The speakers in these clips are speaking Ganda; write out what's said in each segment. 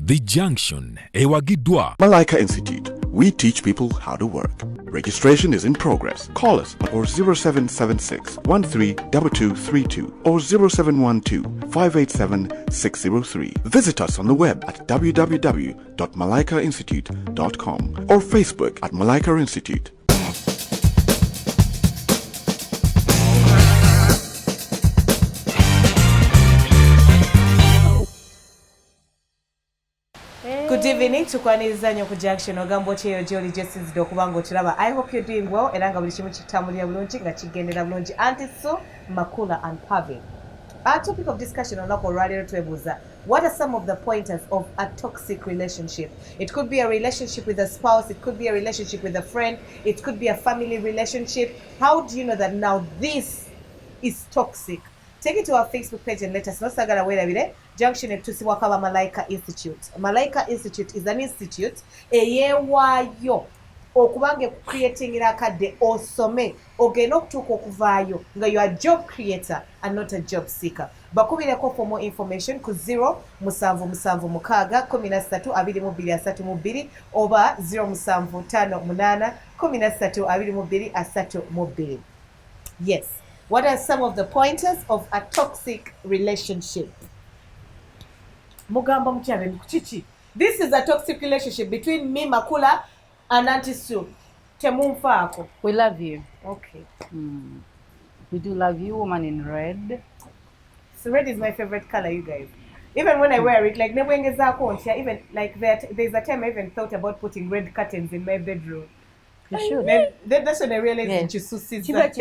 The Junction, Ewagidwa. Malaika Institute. We teach people how to work. Registration is in progress. Call us or 0776 132232 or 0712 587 603. Visit us on the web at www.malaikainstitute.com or Facebook at Malaika Institute. Good evening, tukwaniriza nnyo ku Junction ogambo kyeyo gy'oli gy'osinzidde okuba ng'okiraba. I hope you're doing well era nga buli kimu kitambulira bulungi nga kigendera bulungi. Auntie Sue, Makula and Pavi. Our topic of discussion olunaku olwaleero twebuuza, what are some of the pointers of a toxic relationship? It could be a relationship with a spouse, it could be a relationship with a friend, it could be a family relationship. How do you know that now this is toxic? Take it to our Facebook page and let us know. Sagala werabire Junction etusibwa kaba Malaika Institute. Malaika Institute is an institute eyeewaayo okubange creating irakadde osome ogenda okutuuka okuvaayo nga you are a job creator and not a job seeker. Bakubireko for more information ku 07716132232 oba 07558132232. Yes. What are some of the pointers of a toxic relationship? Mugamba mukyabe mkuchichi. This is a toxic relationship between me, Makula, and Auntie Sue. Temumfaako. We love you. Okay. We do love you, woman in red. So red is my favorite color, you guys. Even when I wear it, like even like that, there's a time I even thought about putting red curtains in my bedroom. You should. That's when I realized Chisu sees that.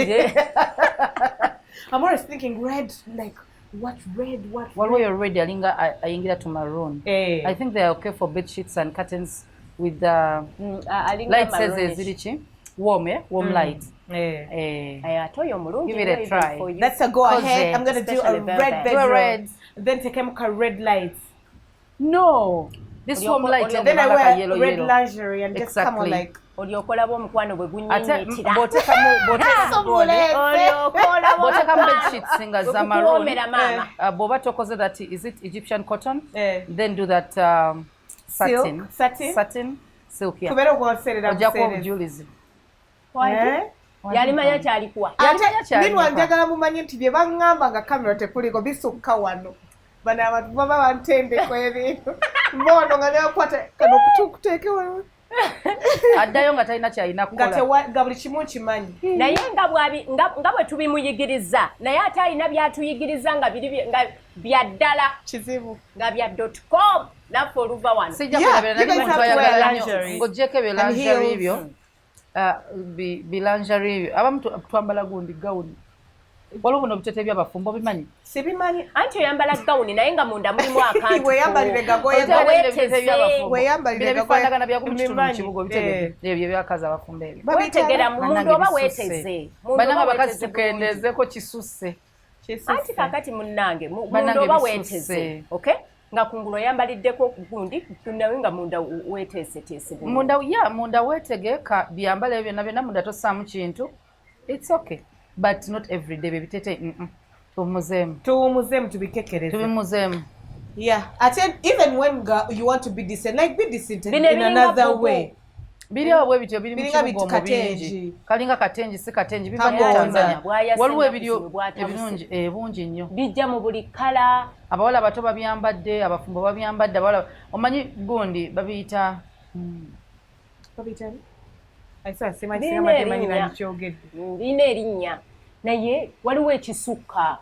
I'm always thinking red, like what red, what While we're red, I to maroon. I think they're okay for bed sheets and curtains with the light says zirichi. Warm, warm light. Give it a try. That's a go ahead. I'm gonna do a red bedroom. Then take a red lights. No. This warm light. Then I wear red lingerie and just come on like oliokolabo omukwano bwe gunyinyiitira bed sheets nga za maroon bw'oba tokoze that is it Egyptian cotton then do that satin silk ojjako obujulizi yalimanya kyalikuwa nino njagala mumanyi nti bye baŋŋamba nga kamera tekuliko bisukka wano bano abantu baba bantendeko ebintu mbono nga nebakwata kano kuteeke wano addayo nga talina kyalina kukola nga buli kimu kimanyi naye nga bwe tubimuyigiriza naye ate alina byatuyigiriza nga bya ddala kizibu nga bya .com naffe oluva wano sijja kulabira nali muntu ayagala nnyo ng'oggyeko ebilanjari ebyo bilanjari ebyo abamu twambala gundi gawuni waliwo buno obutete by'abafumbo bimanyi sibimanyi anti oyambala gawuni naye nga munda mulimu akantu weeyambalire gagoye bifaanagana byakumu kibuga obitebe ebyo byakazi abafumbo ebyo weetegera munda oba weeteze bannanga bakazi tukendezeeko kisusse anti kakati munnange munda oba weeteze okay nga kungulu oyambaliddeko gundi nawe nga munda weeteeseteese munda weetegeka byambala ebyo byonna byonna munda tossaamu kintu it's okay but not every day bebitete tuwumuzeemu tubikekereze tubimuzeemu ate even when you want to be decent like be decent in another way biriwo bwe bityo biri mu kibuga bingi kalinga katenji si katenji biva mu Tanzania waliwo ebiryo ebirungi bungi nnyo bijja mu buli kala abawala abato babyambadde abafumbo babyambadde abawala omanyi gundi babiyita birina erinnya naye waliwo ekisukka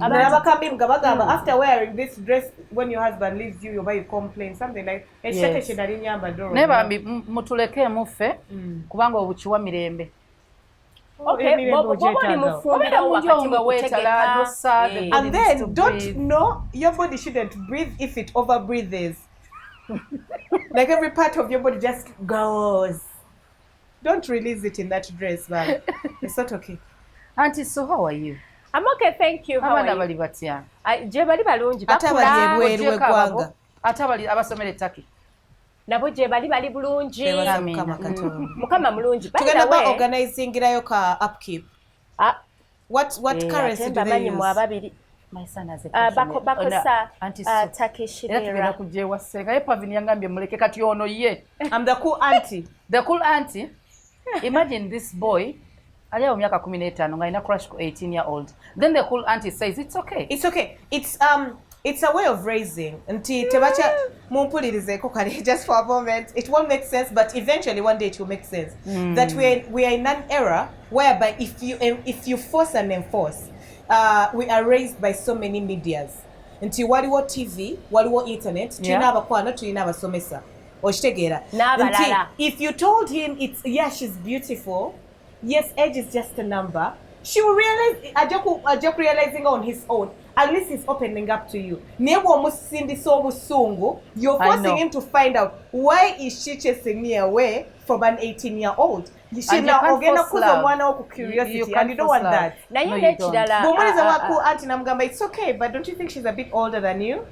abakambi nga bagamba after wearing this dress when your husband leaves you oba you complain something like ekitete kye nali nyambadde naye bambi mutuleke muffe kubanga obukiwa mirembe and then don't know your body shouldn't breathe if it over breathes like every part of your body just goes. Don't release it in that dress, man. It's not okay. Auntie, so how are you? I'm okay, thank you. How are you? Bali batya? Je bali balungi bakula bweru gwanga. Ata bali abasomere Taki. Nabo je bali bulungi. Mukama mulungi. Tugenda ba organizing irayo ka upkeep. What currency do they use? My son has a bakosa Takeshi era kujewa senga ye Pavin yangambye muleke kati ono ye I'm the cool auntie. The cool auntie. Imagine this boy ali wa myaka 15 nga ina crush ko 18-year-old. Then the cool auntie says it's okay. It's okay. It's a way of raising. Nti tebacha mumpulirize ko kale just for a moment. It won't make sense, but eventually one day it will make sense. That we are in an era whereby if you force and enforce, we are raised by so many medias. Nti waliwo TV, waliwo internet, tulina abakwano, tulina abasomesa. Ochitegera. Nti if you told him she's beautiful, yes, age is just a number, she will realize Ajoku realizing on his own. At least he's opening up to you. Nebo musindi so musungu, you're forcing him to find out why is she chasing me away from an 18-year-old. She now ogena kuza mwana oku curiosity and you don't want that. Na yule chidala. Bumuriza waku auntie namugamba it's okay, but don't you think she's a bit older than you?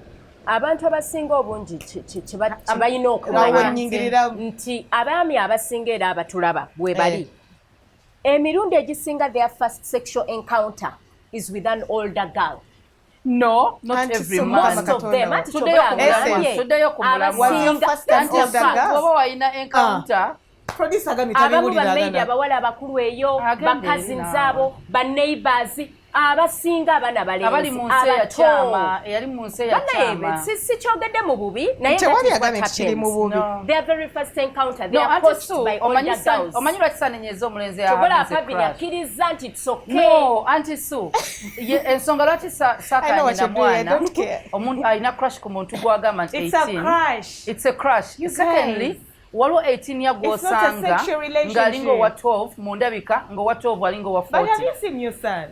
Abantu abasinga obungi kibayina okumanya nti abaami abasinga era abatulaba bwe bali emirundi egisinga their first sexual encounter is with an older girl. No, not every man. Most of them. Today encounter. Abawala abakulu eyo bakazi nzaabo ba neighbors abasinga abana balenzi abali mu nsi ya chama eyali mu nsi ya chama si kyogedde mu bubi naye kiri mu bubi their very first encounter they are approached by older girls. Omanyi lwaki sanenyeza omulenzi ya Pavin akkiriza nti it's okay. No, Auntie Sue. Ensonga lwaki sakanye na mwana omuntu alina crush ku muntu gwagamba nti 18. It's a crush. Secondly, waliwo 18 gw'osanga ng'alinga owa 12 mu ndabika ng'owa 12 alinga owa 40. But have you seen your son?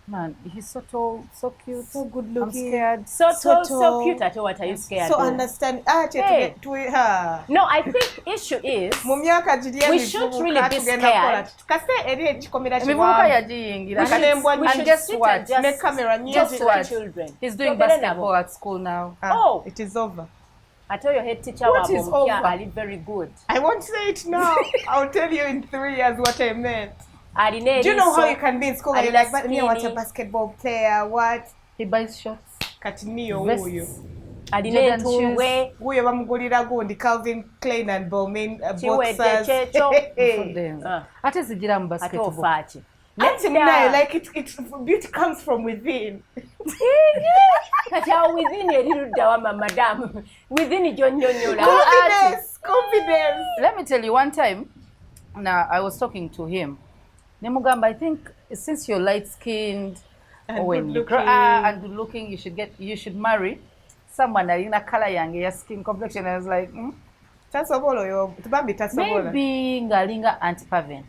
Man, he's so tall, so cute, so good looking. I'm scared. So tall, so cute. What are you scared? So understand. Hey. No, I think issue is we should really be scared. And guess what? Guess what? He's doing basketball at school now. Oh, it is over. I told your head teacher what is over? I live very good. I won't say it now. I'll tell you in 3 years what I meant. Do you know how you can be in school and you're like, but me, what's a basketball player? What? He buys shorts. Katinio, huyo. Jordan shoes. Huyo bamugulira gundi Calvin Klein and Bowman boxers. Ate zigira mu basketball. Let him know, like it beauty comes from within. Kati within eriruda wa madam. Within jonyonyola. Confidence. Let me tell you one time. Now I was talking to him. Nemugamba, I think since you're light skinned and good looking, you should marry someone that in a color yang your skin complexion. I was like, maybe ngalinga Auntie Pavin.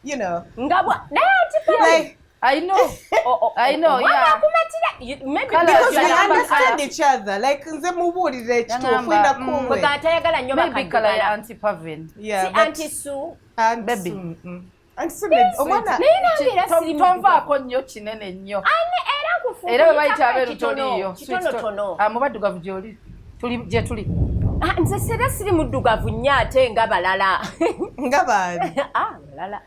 You know. Like, I know. I know, yeah. Maybe because we understand each other. Like maybe color Auntie Pavin. Yeah. Auntie Sue. And baby. Tomvaako nnyo kinene nnyo era bwe bayita abeeru toliyo mubaddugavu gy'oli gye tuli nze sera siri muddugavu nnyo ate nga balala nga baani balala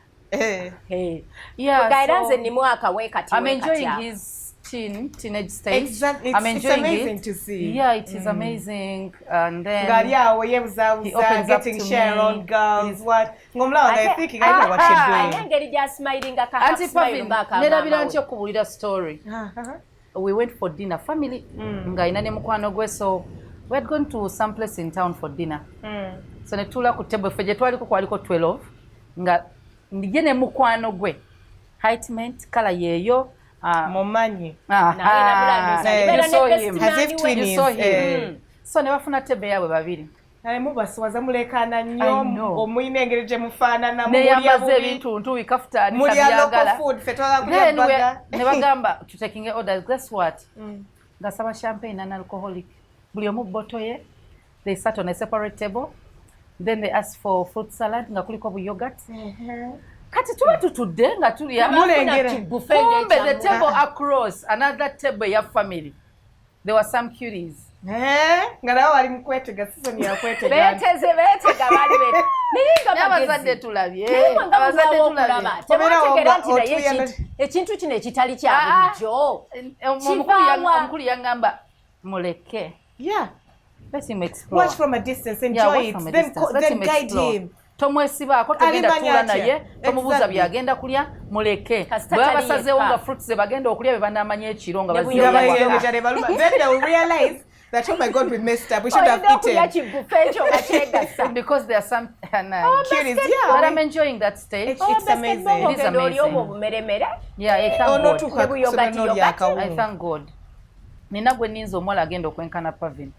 yeah, nze nnimu akawe kati I'm enjoying his teenage stage. Exactly. It's amazing to see. Yeah, it is amazing. And then he opens getting share on girls. What? I think I know what you're doing. Auntie Pavin, nerabira ntyo kubulira story. We went for dinner, family. Nga ina ne mukwano gwe, so we had gone to some place in town for dinner. So ne tula ku table ffe gye twaliko kwaliko 12. Nga ndije ne mukwano gwe. Height meant color yeyo. Momanyi. You saw him. As if twins. You saw him. So ne bafuna tebe yaabwe babiri. Mubasiwaza mulekana nnyo omuyina engeri gye mufaanana neyambaza ebintu ntu wikafutaani tabyagala ne bagamba tutakinge orders. Guess what? Ngasaba champagne and alcoholic. Buli omu bottle ye. They sat on a separate table. Then they asked for fruit salad nga kuliko bu yogurt. Kati tuba tutudde nga tuli kumbe the table across another table ya family. There were some cuties. nga nawe wali mukwetega sisoni yakwetega beteze bali bete niringa abazadde tulabye tebategera nti naye ekintu kino ekitali kya bulijjo omukulu yangamba muleke let him explore. Watch from a distance, enjoy it, then guide him. Tomwesibaako togenda tuula naye tomubuuza byagenda kulya muleke bwe basazeewo nga fruits ze bagenda okulya be banaamanya ekiro nga then they will realize that, oh my God, we messed up. We should have eaten. Because there are some cuties, but I'm enjoying that stage. It's amazing. It is amazing. Yeah, I thank God. Nina gwe ninza omuwala agenda okwenkana Pavin.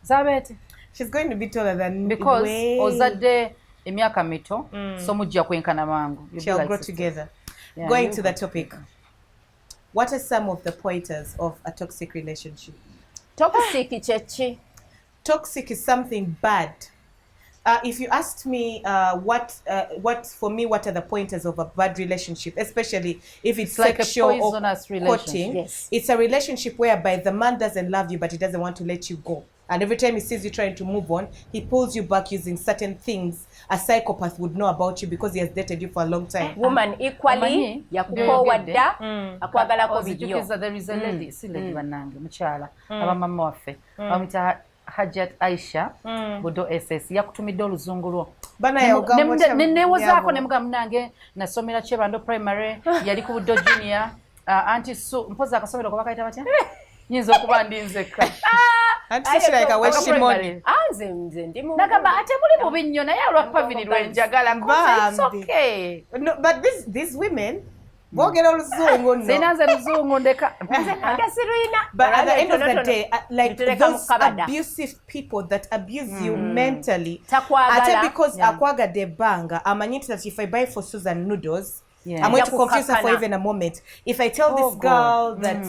Zabete. She's going to be taller than because ozadde emyaka mito so mujja kwenkana mangu. Shall grow together. Going to the topic. What are some of the pointers of a toxic relationship? Toxic chechi. Toxic is something bad. If you asked me what are the pointers of a bad relationship, especially if it's like sexual a poisonous or courting, it's a relationship whereby the man doesn't love you but he doesn't want to let you go. And every time he sees you trying to move on, he pulls you back using certain things a psychopath would know about you because he has dated you for a long time. Woman equally yakukowadda akwagalako video. There is a lady, lady banange mukyala abamama waffe bamita Hajat Aisha budo SS yakutumidde oluzungu lwo nenewozaako nemuga munange nasomera Kyebando primary yali ku budo junior anti su mpoza akasomero ko bakayita batya nyinza okuba ndinzeka anti shirika weshimoni nze ndimu nagamba ate muli mubi nnyo naye olwa Pavin lwenjagala it's okay. No, but these women bogera oluzungu no zinaanza luzungu ndeka but at the end of the day like those abusive people that abuse you mentally because akwagadde banga amanyi that if I buy for Susan noodles I'm going to confuse her for even a moment. If I tell this girl that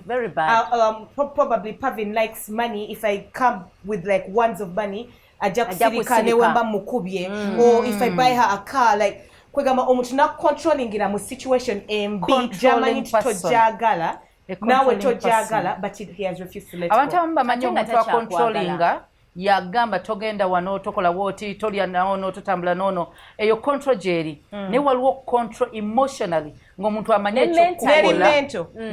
very bad. Probably Pavin likes money, if I come with like ones of money, ajakusirika newemba mukubye, or if I buy her a car, like kwegamba omuntu na controlling ira mu situation MB Germany tojagala nawe tojagala but he has refused to let go. Abantu abamanyi omuntu wa controllinga yagamba togenda wano tokola woti tolya naono totambula nono eyo control jeri ne waliwo control emotionally ng'omuntu amanye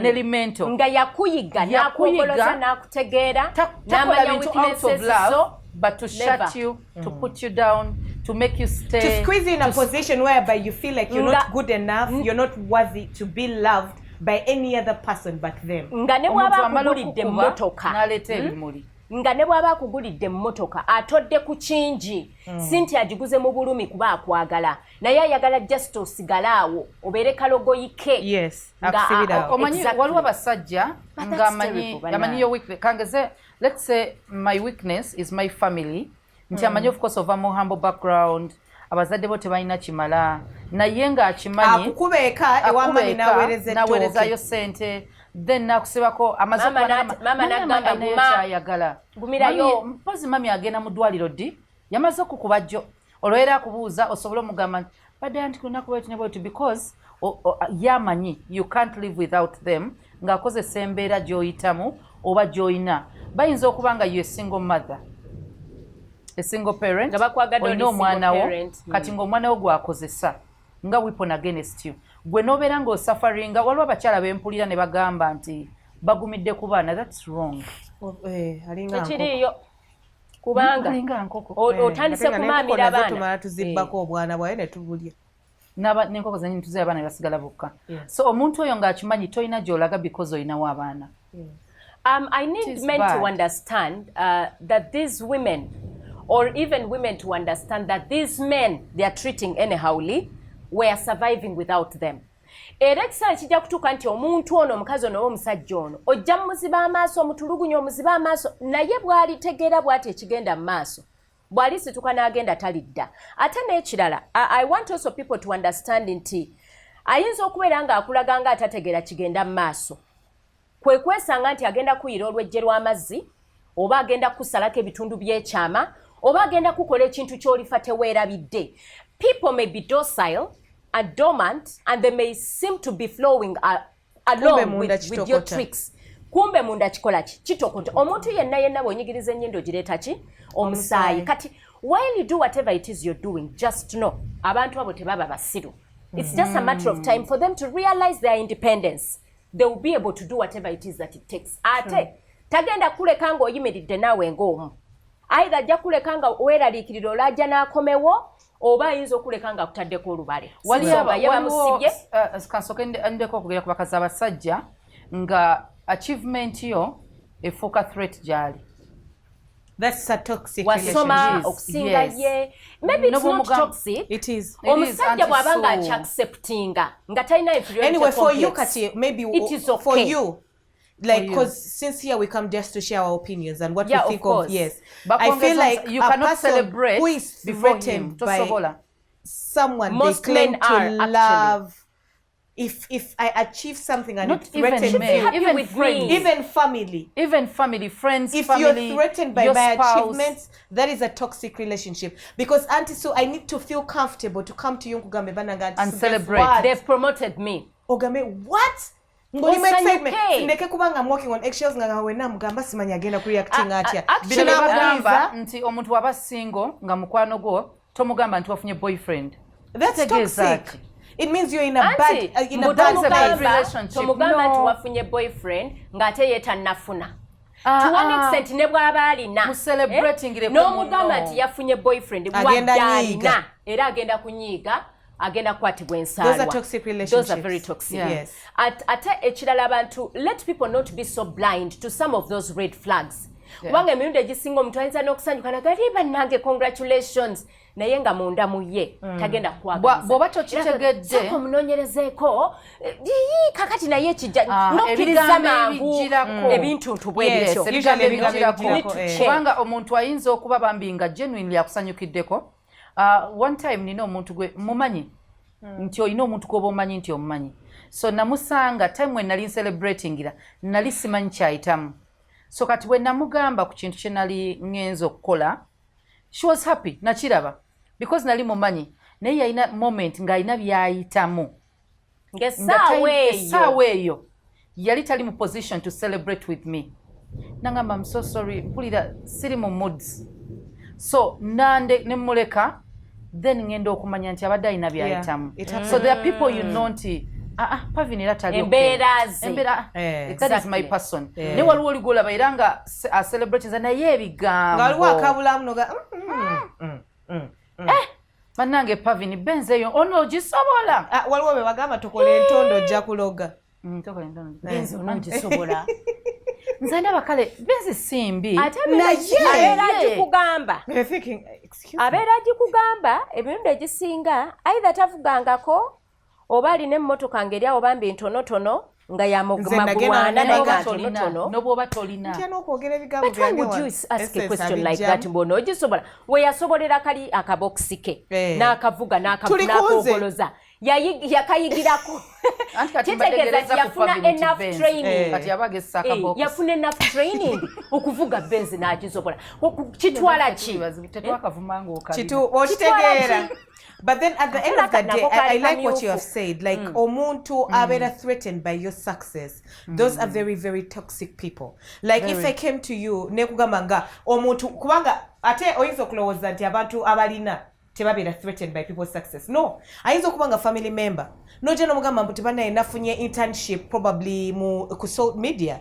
n'elimento nga yakuyiga nakugoloza nakutegeera n'amanya weaknesses so but to shut you to put you down to make you stay to squeeze you in a position whereby you feel like you're not good enough you're not worthy to be loved by any other person but them nga ne bwaba kugulidde mmotoka naleta ebimuli nga ne bwaba akugulidde mmotoka atodde ku kingi Cynthia agiguze mu bulumi kuba akwagala naye ayagala just osigalawo obeere kalogoyike omanyi waliwo abasajja ng'amanyi yo weakness kangeze let's say my weakness is my family nti amanyi of course ova mu humble background abazadde bo tebalina kimala naye ng'akimanyi akukubeeka ewamani naweerezayo sente then nakusibako amazokyayagala mpozi mami agenda mu ddwaliro ddi yamaze okukuba jjo olwera akubuuza osobola omugamba badde anti kunaku bwetu because yamanyi you can't live without them ng'akozesa embeera gy'oyitamu oba gy'oyina bayinza okuba nga you a single mother a single parent olina omwana wo kati ng'omwana wo gwakozesa nga weapon against you gwe nobeera ng'osafaringa waliwo abakyala bempulira ne bagamba nti bagumidde ku baana that's wrong ekiriyo kubanga otandise kumaamira abaana tuzibbako obwana bwaye ne tubulya n'enkoko zenyini tuze abaana ne basigala bokka so omuntu oyo ng'akimanyi tolina gy'olaga because olinawo abaana I need men to understand that these women or even women to understand that these men they are treating anyhowly were surviving without them. Era ekiseera kijja kutuuka nti omuntu ono omukazi ono omusajja ono ojja muziba amaaso omutulugunya omuziba amaaso naye bw'alitegeera bw'ati ekigenda mu maaso bw'alisituka n'agenda talidda ate n'ekirala I want also people to understand nti ayinza okubeera ng'akulaga nga atategeera kigenda mu maaso kwe kwesanga nti agenda kuyira olwejje lw'amazzi oba agenda kusalako ebitundu by'ekyama oba agenda kukola ekintu ky'olifa teweerabidde. People may be docile and dormant and they may seem to be flowing along with your tricks. kumbe munda kikola kitokonta omuntu yenna bwonyigiriza ennyindo gireeta ki omusaayi kati while you do whatever it is you're doing just know abantu abo tebaba basiru it's just a matter of time for them to realize their independence they will be able to do whatever it is that it takes ate tagenda kuleka nga oyimiridde naawe ng'omu either ajja kuleka nga weeraliikirira olajja n'akomewo oba ayinza okuleka nga akutaddeko olubale waliwo kansoke ndeko okugera ku bakazi abasajja nga achievement yo efuuka threat gyali. That's a toxic wasoma okusinga ye maybe it's not toxic it is omusajja bw'aba nga acceptinga nga talina inferiority anyway for you Kati maybe it is okay. for you like because since here we come just to share our opinions and what we think of yes but I feel like you cannot celebrate who is threatened by someone most they claim men to are love if I achieve something and not it threatens me even with friends me. even family friends if family, you're threatened by my spouse. achievements that is a toxic relationship because auntie so I need to feel comfortable to come to you and celebrate they've promoted me ogame what ngoli excitement ndeke kubanga I'm walking on eggshells nga wena mugamba simanya agenda ku reacting atya bila bagamba nti omuntu waba single nga mukwano go tomugamba nti wafunye boyfriend that's toxic it means you're in a bad relationship tomugamba nti wafunye boyfriend nga ate yetanafuna to one extent ne bw'aba alina n'omugamba nti yafunye boyfriend bw'adalina era agenda kunyiiga agenda kwatibwa ensaalwa. Those are toxic relationships. Those are very toxic. Yeah. Yes. Ate ekirala abantu let people not be so blind to some of those red flags. Kubanga emirundi egisinga omuntu ayinza n'okusanyuka nagati bannange congratulations naye nga munda mu ye tagenda kwagaliza. Bw'oba tokitegedde omunoonyerezeeko kakati naye kijja n'okkiriza mangu ebintuntu bw'ebityo. Kubanga omuntu ayinza okuba bambi nga genuinely akusanyukiddeko. One time nina omuntu gwe mumanyi nti oyina omuntu gwoba omanyi nti omumanyi so namusanga time when nali celebratingira nali simanyi kyayitamu so kati bwe namugamba ku kintu kye nali ngenza okukola she was happy nakiraba because nali mumanyi naye yalina moment ng'alina byayitamu ng'essaawa eyo yali tali mu position to celebrate with me nangamba I'm so sorry mpulira siri mu moods so nande nemuleka then ngendo okumanya nti abadde alina byayitamu so there are people you know nti Pavin era tali embera that is my person ne waliwo oligolaba era nga celebrating naye ebigambo nga waliwo akabulamu noga bannange Pavin benze eyo onoogisobola waliwo be bagamba tukola entondo ojja kuloga tokola entondo benze onoogisobola nze ndaba kale benze simbi abeera agikugamba emirundi egisinga aitha tavugangako oba alina emmotoka ngeri awo bambi ntonotono nga yamagwana n'obwoba tolina but why would you ask a question like that mbona ogisobola we yasobolera kali akabokisi ke n'akavuga n'akogoloza yakayigirako kitegeeza yafuna enough training yafuna enough training okuvuga benzi n'agisobola kitwala ki okitegeera but then at the end of the day I like what you have said like omuntu abeera threatened by your success those are very very toxic people like if I came to you nekugamba nga omuntu kubanga ate oyinza okulowooza nti abantu abalina tebabeera threatened by people's success no ayinza okuba nga family member nojja n'omugamba mbu tebanaye nafunye internship probably ku social media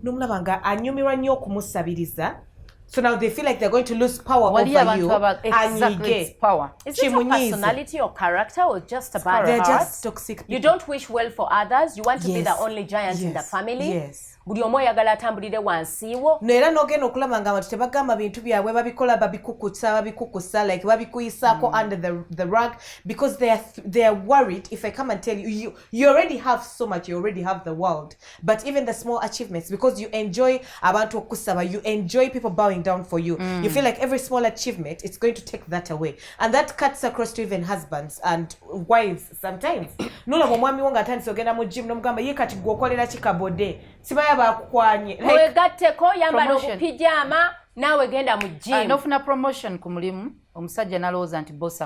n'omulaba nga anyumirwa nnyo okumusabiriza so now they feel like they're going to lose power over you exactly power is it your personality or character or just a bad they're heart? Just toxic people. You don't wish well for others you want to be the only giant in the family buli omu oyagala atambulire wansiiwo neera n'ogenda okulaba nga abantu tebagamba bintu byabwe babikola babikukusa like babikuyisaako under the rug because they are worried if I come and tell you you already have so much you already have the world but even the small achievements because you enjoy abantu okusaba you enjoy people bowing down for you you feel like every small achievement it's going to take that away and that cuts across to even husbands and wives sometimes nolaba omwami wo nga atandise ogenda mu gym n'omugamba ye kati gwe okolera kikabode sibaya bakukwanye wegatteko yambala obupijama naawe genda mu gym nofuna promotion ku mulimu omusajja nalowooza nti boss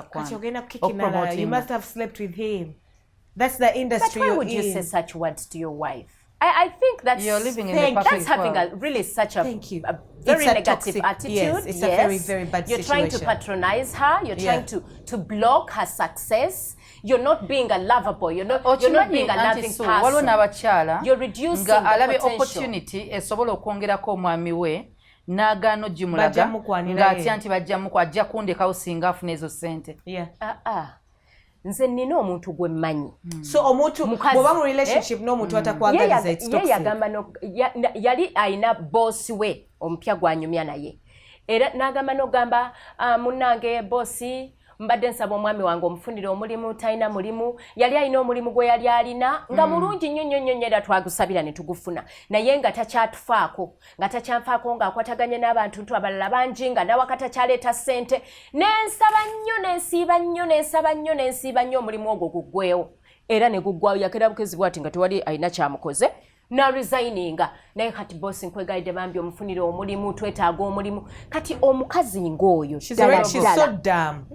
you must have slept with him that's the industry but why would you say such words to your wife I think that you're living in the perfect that's having world. a really such a very it's negative toxic, attitude. Yes, it's a very, very bad you're situation. Trying to patronize her. You're trying to block her success. You're not being a lovable. You're not being a loving person. You're reducing the potential. Opportunity esobola okwongerako omwami we n'agaano gimulaga ng'atya nti ajja kundekawo singa afuna ezo ssente. Nze nina omuntu gwe mmanyi. So omuntu bw'oba mu relationship n'omuntu atakwagaliza it's toxic. Yali ayina bosi we omupya gwanyumya naye. Era n'agamba n'ogamba munnange bosi mbadde nsaba omwami wange omufunire omulimu talina mulimu. Yali alina omulimu gwe yali alina nga mulungi nnyo era twagusabira ne tugufuna. Naye nga takyatufaako. Nga takyanfaako ng'akwataganye n'abantu abalala bangi nga nawakati akyaleeta ssente. N'ensaba nnyo omulimu ogwo guggwewo. Era ne guggwawo yakera bukezi bw'ati nga tewali alina kyamukoze. Na resigninga naye kati bosi nkwegayidde bambi omufunire omulimu twetaaga omulimu. Kati omukazi ng'oyo she's so dumb.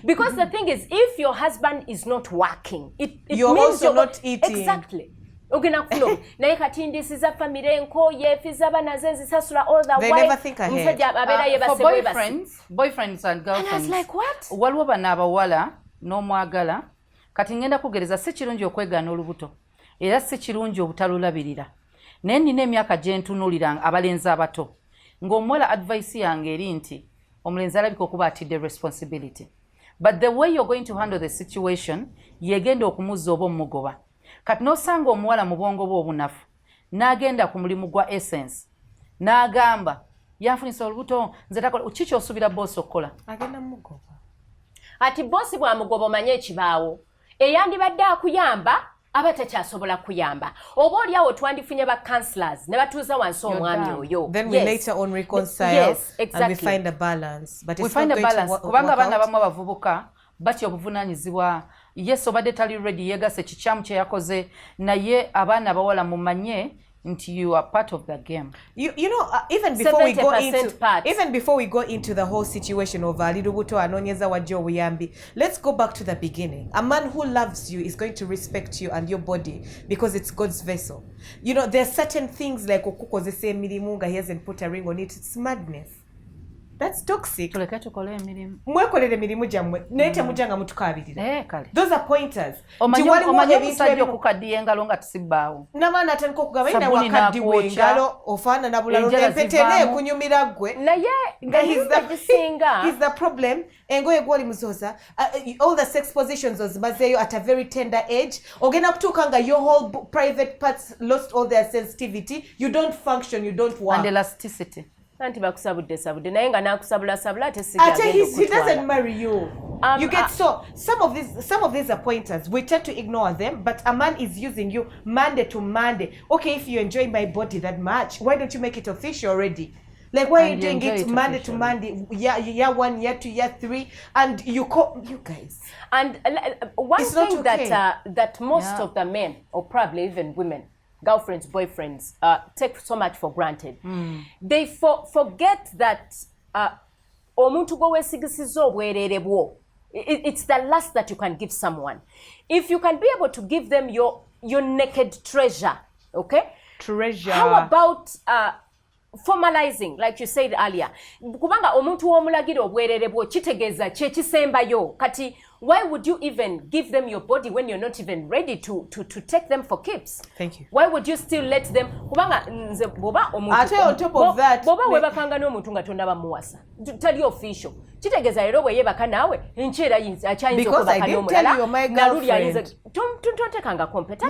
Because the thing is, if your husband is not working, it you're means also not eating. Exactly. Ogena kuno naye kati ndisiza family enko yefiza bana zenzi sasula all the they way. Never think ahead. For boyfriends and girlfriends. And I was like, what? Waliwo bana abawala n'omwagala kati ngenda kugereza si kirungi okwegaana olubuto era si kirungi obutalulabirira. Naye nina emyaka gye ntunuulira abalenzi abato ng'omuwala advice yange eri nti omulenzi alabika okuba atidde responsibility. But the way you're going to handle the situation, yegenda okumuzza oba omugoba. Kati n'osanga omuwala mu bwongo bwe obunafu, n'agenda ku mulimu gwa essence, n'agamba yanfunisa olubuto nze takola kiki osuubira boosi okukola? Agenda mugoba. Ati boosi bw'amugoba omanye ekibaawo. Eyandibadde akuyamba aba takyasobola kuyamba. Oba oliawo twandifunye ba counselors ne batuuza wansi omwami oyo. Then we later on reconcile. Yes, exactly. And we find a balance. But we find a balance. Kubanga abaana abamu abavubuka batya obuvunaanyizibwa. Yes, obadde tali ready yegase kikyamu kye yakoze naye abaana abawala mumanye nti you are part of the game. You know even before we go into the whole situation of alirubuto anonyeza wajja obuyambi, let's go back to the beginning. A man who loves you is going to respect you and your body because it's God's vessel. You know, there are certain things like okukozesa emirimu nga he hasn't put a ring on it. It's madness. That's toxic. Mwekolere emirimu gyammwe naye temujjanga mutukaabirira. Those are pointers. Omanyi omusajja okukaddiya engalo nga tusibbaawo. N'amaana atandika okugamba ina wakaddiwa engalo ofaanana bulalo empete neekunyumira ggwe. Naye he's the problem. Engoye gw'oli muzoza. All the sex positions ozimazeeyo at a very tender age. Ogenda kutuuka nga your whole private parts lost all their sensitivity. You don't function, you don't work. And elasticity. Anti bakusabudde naye nga nakusabula ate sigagenda he doesn't marry you. You get some of these are pointers. We tend to ignore them, but a man is using you Monday to Monday. Okay, if you enjoy my body that much, why don't you make it official already? Like why are you doing it Monday to Monday, year 1, year 2, year 3, and you guys. And one thing that most of the men, or probably even women, girlfriends, boyfriends, take so much for granted. They forget that omuntu gwe weesigisiza obwerere bwo, it's the last that you can give someone. If you can be able to give them your naked treasure, okay? Treasure. How about formalizing, like you said earlier? Kubanga omuntu w'omulagira obwerere bwo kitegeeza kye kisembayo. Kati why would you even give them your body when you're not even ready to take them for keeps? Thank you. Why would you still let them? Kubanga nze boba omuntu. On top of that, boba webakanga n'omuntu nga tonnaba muwasa. Tali official. Kitegeeza leero bwe yebaka naawe enkyera akyayinza okubaka n'omulala. Naluli ayinza. Tontekanga compete.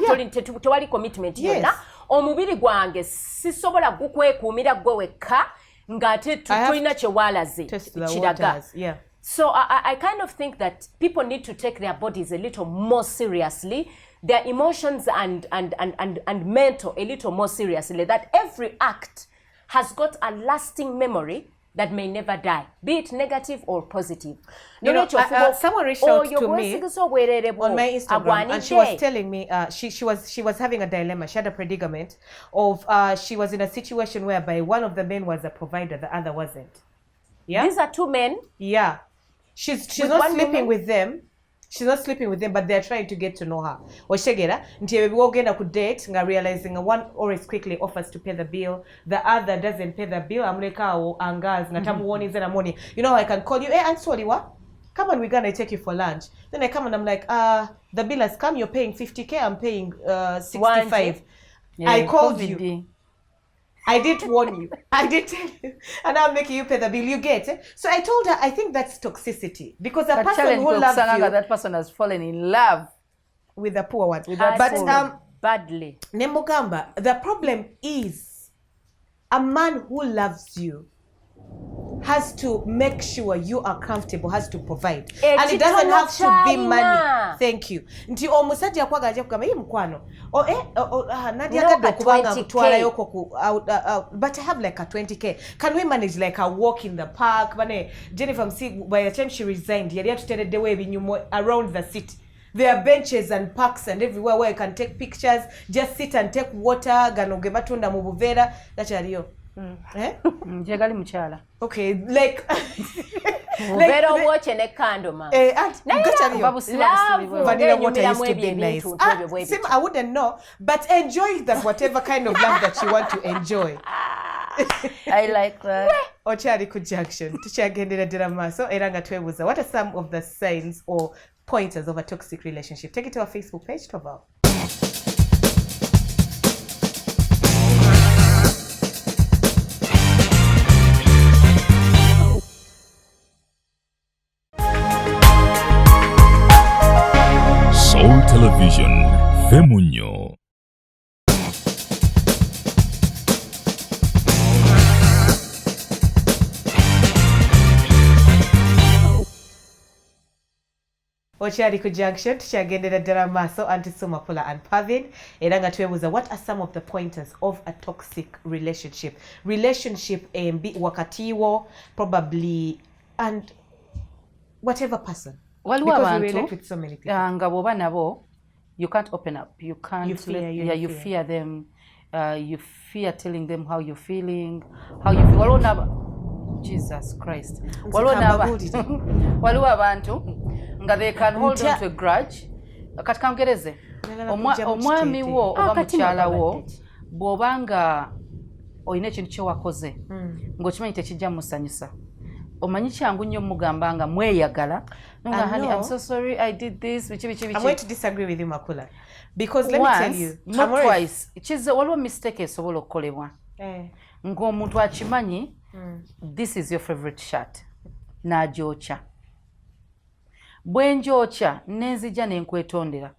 Tewali commitment yonna. Omubiri gwange sisobola gukwekuumira gwe wekka ng'ate tulina kye waalaze kiraga. So I kind of think that people need to take their bodies a little more seriously, their emotions and mental a little more seriously, that every act has got a lasting memory that may never die, be it negative or positive. Someone reached out to me on my Instagram and she was telling me she was having a dilemma. She had a predicament of she was in a situation whereby one of the men was a provider, the other wasn't. Yeah, these are two men. Yeah, she's not sleeping with them. she's not sleeping with them, but they're trying to get to know her. Oshegera, nti wogenda ku date, nga realizing one always quickly offers to pay the bill, the other doesn't pay the bill, amuleka awo angaz, nga tamuwonize na moni. You know, I can call you, hey, Aunt Soliwa, come on, we're gonna take you for lunch. Then I come and I'm like, the bill has come, you're paying 50K, I'm paying 65. Yeah, I called you. I did warn you. I did tell you. And I'm making you pay the bill. You get it? So I told her, I think that's toxicity. Because a person who loves you... that person has fallen in love. With the poor one. But badly. Nembogamba, the problem is a man who loves you has to make sure you are comfortable, has to provide. And it doesn't have to be money. Thank you. Nti omusajja kwagaje kugamba ye mukwano. Nadia gadde kubanga kutwala yoko but I have like a 20K. Can we manage like a walk in the park? Bane Jennifer msi by the time she resigned, yali atuteredde we ebinyumo around the city. There are benches and parks and everywhere where you can take pictures, just sit and take water, gano gebatunda mu buveera, gachaliyo. Njegali muchala. Okay, like better watch and a candle man. Vanilla water used to be nice. I wouldn't know, but enjoy that whatever kind of love that you want to enjoy. I like that. Ochari ku Junction. Tuchagendera drama. So eranga twebuza. What are some of the signs or pointers of a toxic relationship? Take it to our Facebook page, Toval. Soul Television, Femunyo. Okyali ku Junction, tukyagendera ddala maaso Aunty Sumapula and Pavin. Era nga twebuuza, what are some of the pointers of a toxic relationship? Relationship wakatiwo, probably, and whatever person. Because we relate with so many people. Nga bwoba nabo, you can't open up. You can't. You fear, you fear them. You fear telling them how you're feeling, how you feel. Jesus Christ. Waliwo abantu nga they can hold on to a grudge. Kati kangereze. Omwami wo oba mukyala wo bw'obanga oyina ekintu kye wakoze ng'okimanyi tekijja musanyusa. Omanyi kyangu nnyo mugamba nga mweyagala. No, honey, I'm so sorry I did this. I'm going to disagree with you, Makula. Because let me tell you. Not twice. Waliwo mistake esobola okukolebwa. Ng'omuntu akimanyi, this is your favorite shirt. N'agyokya. Bwe ngyokya n'enzija ne nkwetondera.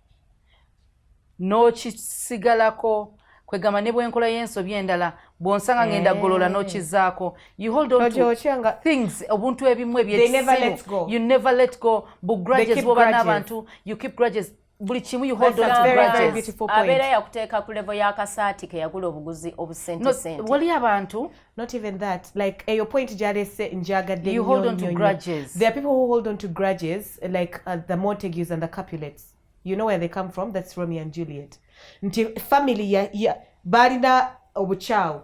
N'okisigalako kwegamba ne bwe nkola y'ensobi endala bw'onsanga ngenda golola n'okizaako. You hold on to things obuntu ebimu ebyekisimu. You never let go. Bu grudges bw'oba n'abantu. You keep grudges. Buli kimu you hold on to grudges. Abeera yakuteeka ku level y'akasaati ke yagula obuguzi obusente. Wali abantu. Not even that. Like your point jarese njagadde. You hold on to grudges. There are people who hold on to grudges like the Montagues and the Capulets. You know where they come from? That's Romeo and Juliet. Nti family ya balina obuchawo.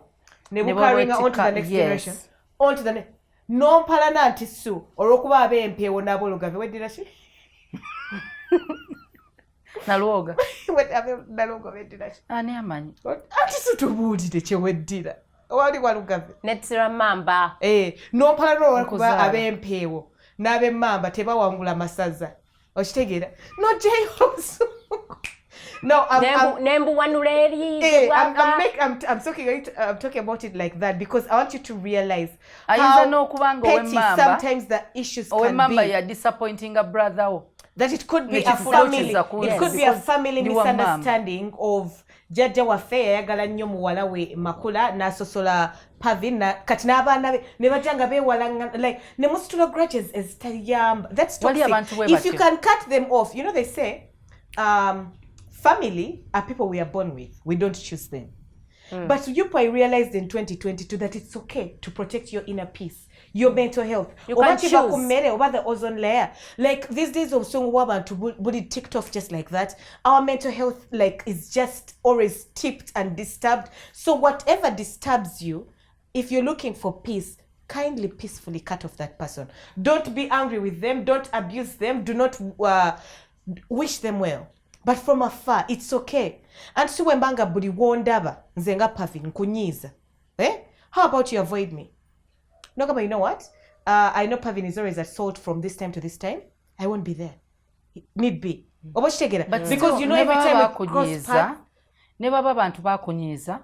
Ne bukaringa on to the next generation. On to the next. No mpalana nti su olwokuba abempeewo nabo lugave weddira ki? Naluoga. Naluoga weddira ki? Ani amanyi. Ati su tubuulire kye weddira. Wali walugave. Netsira mamba. No mpalana olwokuba abempeewo n'abemmamba tebawangula masaza. Ochitegera. No jails. No, I'm talking about it like that because I want you to realize how petty sometimes the issues can be. You're disappointing a brother. That it could be a family. It could be a family misunderstanding of Jaja waffe yagala nnyo muwala we Makula nasosola Pavin na kati n'abaana be ne bajanga beewala like ne musitula grudges as tayamba. That's toxic. If you can cut them off, you know they say family are people we are born with. We don't choose them. But you probably realized in 2022 that it's okay to protect your inner peace, your mental health. You can choose. Over the ozone layer. Like these days of song waba to body ticked off just like that. Our mental health like is just always tipped and disturbed. So whatever disturbs you, if you're looking for peace, kindly, peacefully cut off that person. Don't be angry with them. Don't abuse them. Do not wish them well. But from afar, it's okay. And so when banga budi wondaba nzenga Pavin kunyiza. How about you avoid me? No, but you know what? I know Pavin is always at salt from this time to this time. I won't be there. Need be. But because you know every time we cross paths. Never abantu bakunyiza.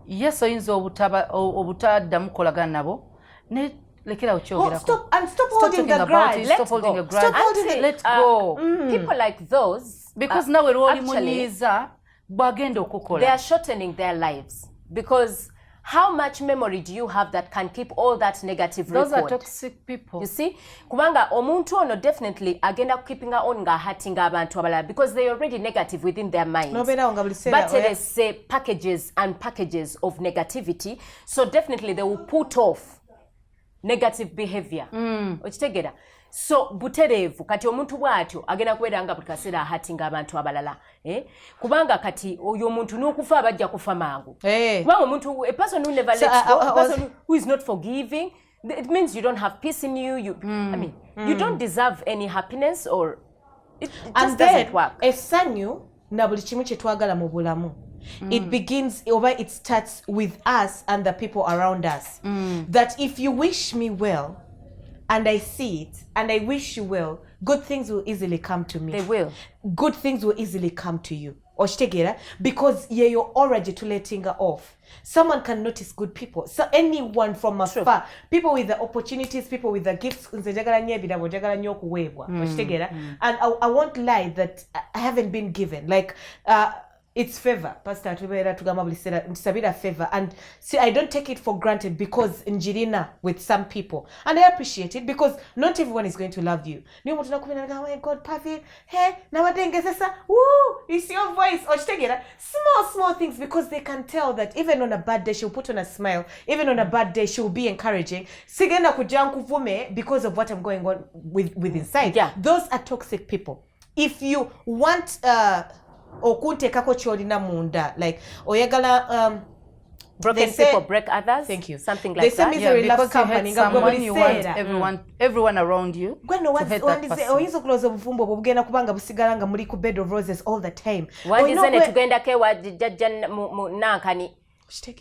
Yes, oyinza obutadda mukolagana nabo. Ne lekera ukyogera. Stop holding the grudge. Stop holding a grudge. Let go. People like those, because now we're all munyiza bagenda okukola. They are shortening their lives, because how much memory do you have that can keep all that negative record? Those are toxic people. You see? Kubanga omuntu ono definitely agenda keeping on nga hurting abantu abalala because they are already negative within their minds. But they say packages and packages of negativity, so definitely they will put off negative behavior. Okitegera? So buterevu kati omuntu bwatyo agenda kubeera nga buli kaseera hatinga abantu abalala. Kubanga kati oyo omuntu n'okufa abajja kufa mangu. Kubanga omuntu, a person who never lets go, a person who is not forgiving, it means you don't have peace in you. I mean, you don't deserve any happiness, or it just doesn't work. Essanyu na buli kimu kye twagala mu bulamu. It begins, it starts with us and the people around us. That if you wish me well, and I see it, and I wish you well, good things will easily come to me. They will. Good things will easily come to you. Because you're already to letting her off. Someone can notice good people. So anyone from afar, people with the opportunities, people with the gifts, and I won't lie that I haven't been given. Like, it's favor. Pastor Tugama favor. And see, I don't take it for granted because njirina with some people. And I appreciate it because not everyone is going to love you. Oh my God, Pavin, hey, woo, it's your voice. Small things, because they can tell that even on a bad day, she'll put on a smile. Even on a bad day, she'll be encouraging. Because of what I'm going on with inside. Yeah. Those are toxic people. If you want okuntekako kyolina munda, like oyagala broken people break others. Thank you. Something like that. Yeah, because you want everyone around you to hate that person. Oyinza okuloza obufumbo bugenda kubanga busigala nga muli ku bed of roses all the time. Wandizene tugenda kewa jajja mu nankani.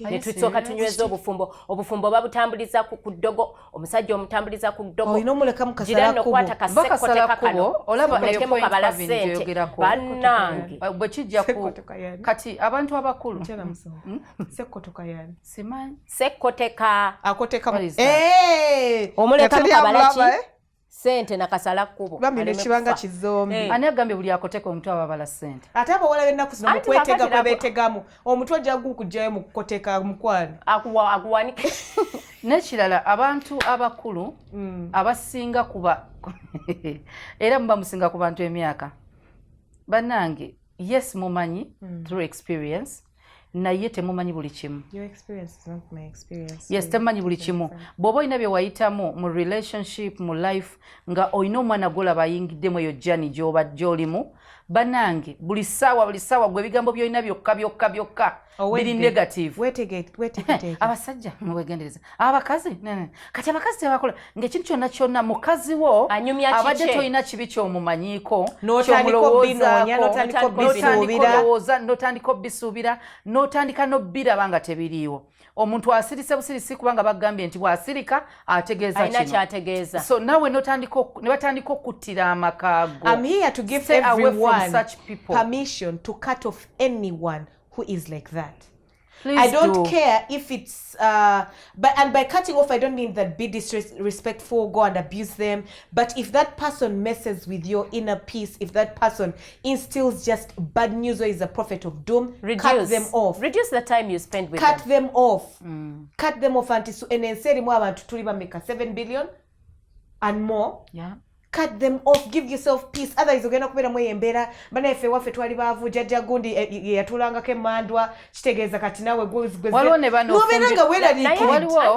Netutsoka tunyweza obufumbo babutambuliza ku ddogo, omusajja omutambuliza ku ddogo. Oyina omuleka mu kasala kubo. Bakasala kubo olaba eyo point bannange bwe kijja ku kati abantu abakulu sekkotoka yani simanyi sekkoteka akoteka omuleka mu kabala sente na kasala kubo bambi kibanga kizombi ani agambye buli akoteka omuntu ababala sente ate abo wala benna kusina mukwetega kwa betegamu omuntu ajja gukujjayo mu kukoteka mukwani akuwanika nekirala abantu abakulu abasinga kuba era muba musinga ku bantu emyaka bannange yes mumanyi through experience naye temumanyi buli kimu. Your experience is not my experience. Yes, temumanyi buli kimu. Bw'oba olina bye wayitamu mu relationship, mu life, nga olina omwana gw'olaba ayingiddemu eyo journey gy'olimu, bannange buli ssaawa gwe ebigambo by'olina byokka biri negative. Wetegeke. Abasajja mwegendereza. Abakazi kati abakazi tebakola ng'ekintu kyonna mukazi wo abadde tolina kibi ky'omumanyiiko n'otandika obbisuubira n'otandika n'obbiraba nga tebiriiwo. Omuntu asirise busirisi kubanga bagambye nti bw'asirika ategeeza kino. Alina ky'ategeeza. So nawe ne batandika okuttira amakago. I'm here to give everyone permission to cut off anyone who is like that. Please I don't care if it's and by cutting off I don't mean that be disrespectful, go and abuse them, but if that person messes with your inner peace, if that person instills just bad news or is a prophet of doom, cut them off. Reduce the time you spend with them. Cut them off. Cut them off until enserimu abantu tuli bameka 7 billion and more. Yeah. Cut them off, give yourself peace. Otherwise ogenda kubeera mu embeera bana efe waffe twali baavu jjajja gundi yatulangako emmandwa kitegeeza kati nawe waliwo ne bano nobeeranga weeraliikiriza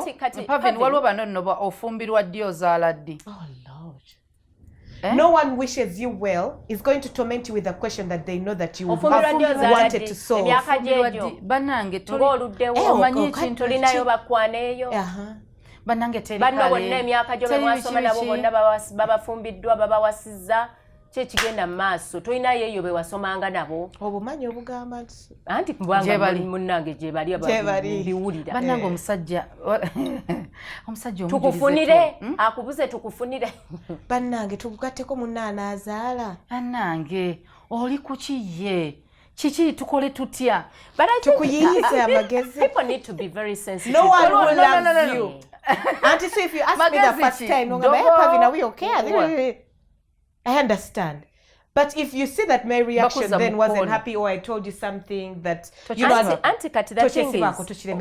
waliwo bano nno ofumbirwa ddi ozaala ddi. No one wishes you well is going to torment you with a question that they know that you wanted to solve. Bannange ng'oluddewo olinayo bakwaneeyo. banange teri banno bonna emyaka gyo mwasoma nabo bonna babafumbiddwa babawasizza kyekigenda mu maaso tolinayo eyo bewasomanga nabo obumanyi obugamba nti anti munnange gyebali biwulira banange omusajja tukufunire akubuze tukufunire bannange tukugatteko munnaana azaala bannange oli kukiye kiki tukole tutya tukuyiyize amagezi. People need to be very sensitive. No one will love you. Auntie, so if you ask me the first time, are we okay? I understand. But if you see that my reaction then wasn't happy, or I told you something that you know, Auntie kati that thing is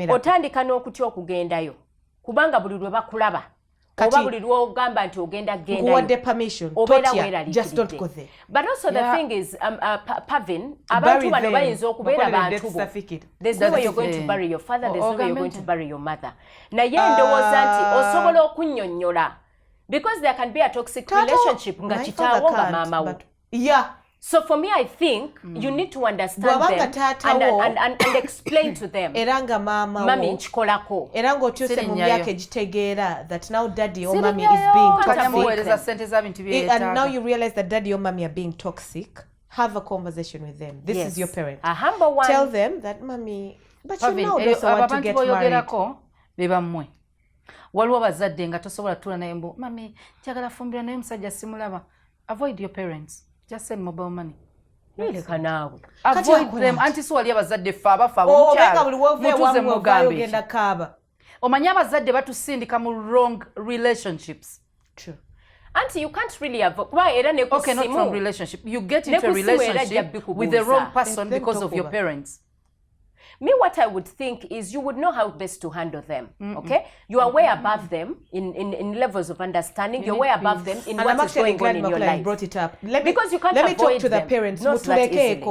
otandika n'okutya okugendayo kubanga buli lwe bakulaba oba buli lwe ogamba nti ogenda gendayo permission just don't go there. But also the thing is Pavin abantu bano bayinza okubeera bantu bo. There's no way you're going to bury your father, there's no way you're going to bury your mother. Naye ndowooza nti osobola okunnyonnyola because there can be a toxic relationship nga kitaawo nga maama wo. Yeah. So for me, I think you need to understand them and explain to them. Eranga mama mami nchikolako. Eranga otyose mu myaka egitegeera that now daddy or mommy is being toxic. And now you realize that daddy or mommy are being toxic. Have a conversation with them. This is your parent. A humble one. Tell them that mommy, but you know they want to get married. Beba mmwe. Waliwo bazadde nga tosobola tula naye mbo mami njagala fumbira naye musajja simulaba. Avoid your parents. Just send mobile money. Really kanawe. Avoid them. Anti so wali abazadde fa abafa mutuze mugambe. Omanya abazadde batusindika mu wrong relationships. True. Auntie, you can't really avoid. Why era ne kusimu? Okay, not from relationship. You get into a relationship with the wrong person because of your parents. Me, what I would think is you would know how best to handle them, okay? You are way above them in levels of understanding. You're way above them in what is going on in your life. Brought it up. Because you can't let me avoid talk to the them. parents. Not that easily.